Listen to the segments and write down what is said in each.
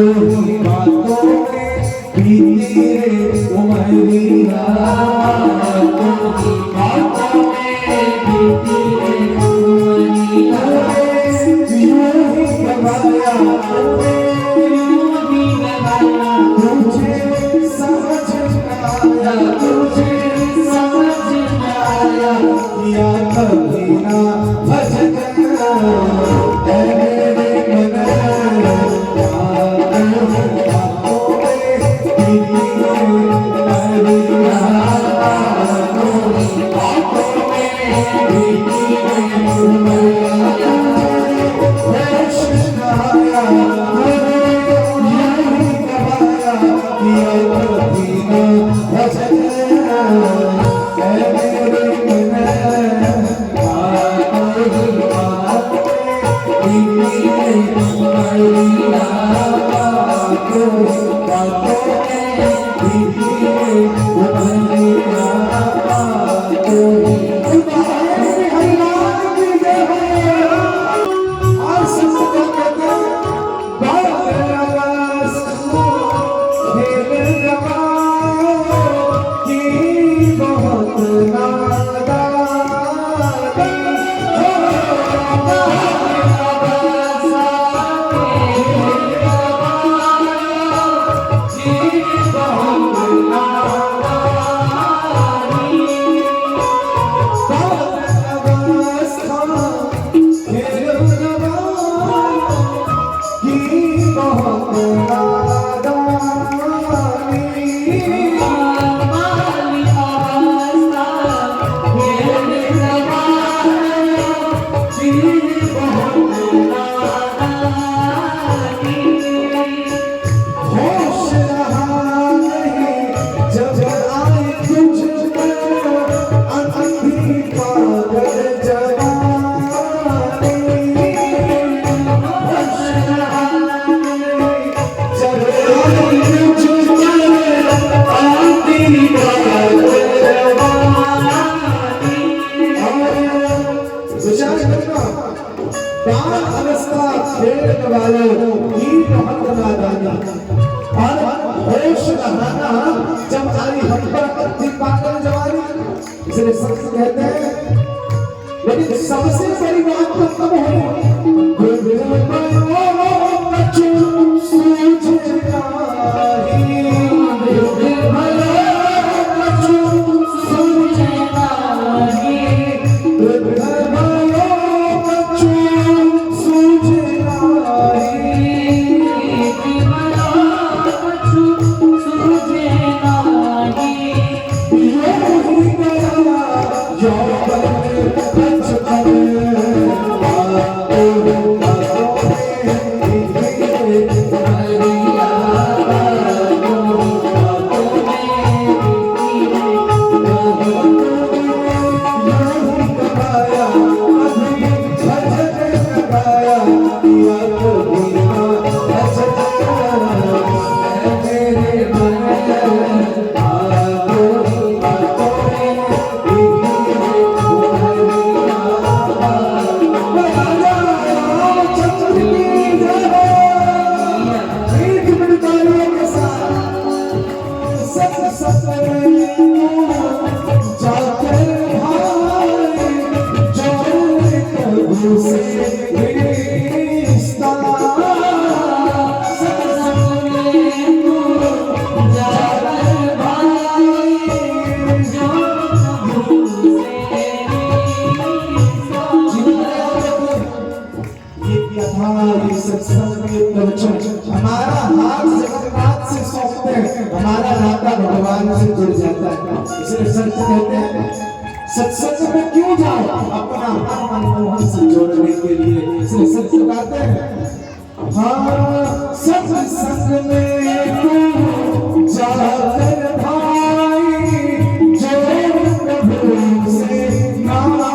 ही बातों में बीती रे उमरिया, बातों ही बातों में बीती रे उमरिया, यूं ही गवाया तुझे समझ आया, तुझे समझ आया, या कभी ना भजन इसलिए सख्त कहते हैं। लेकिन सबसे बड़ी बात तो तब हमारा हाथ जगन्नाथ से सौंपते हैं, हमारा नाता भगवान से जुड़ जाता है। इसलिए संत कहते हैं सत्संग में क्यों जाओ, अपना मन मनमोहन से जोड़ने के लिए। इसलिए संत कहते हैं हाँ सत्संग में तू जाकर भाई जोड़ प्रभु से नाता।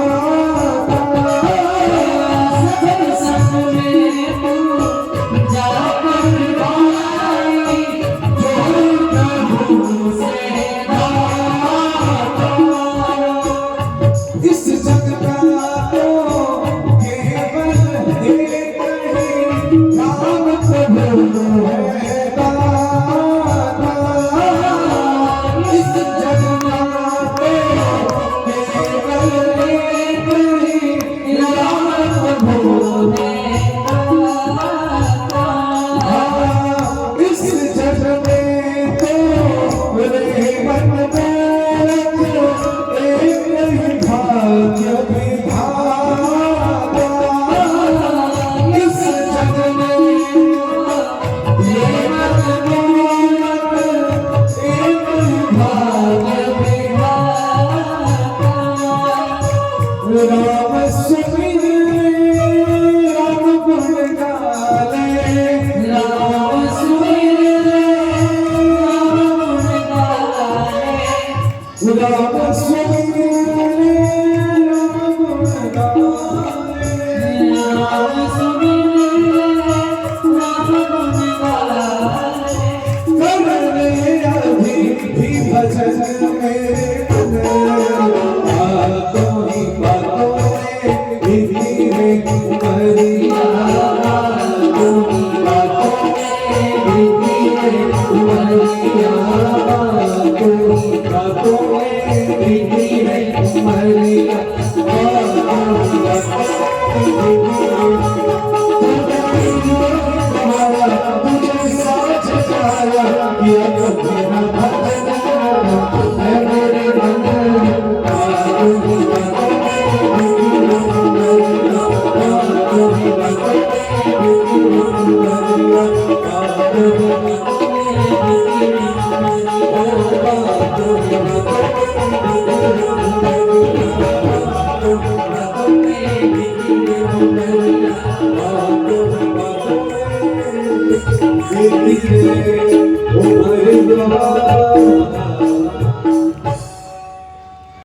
Oh Thank you.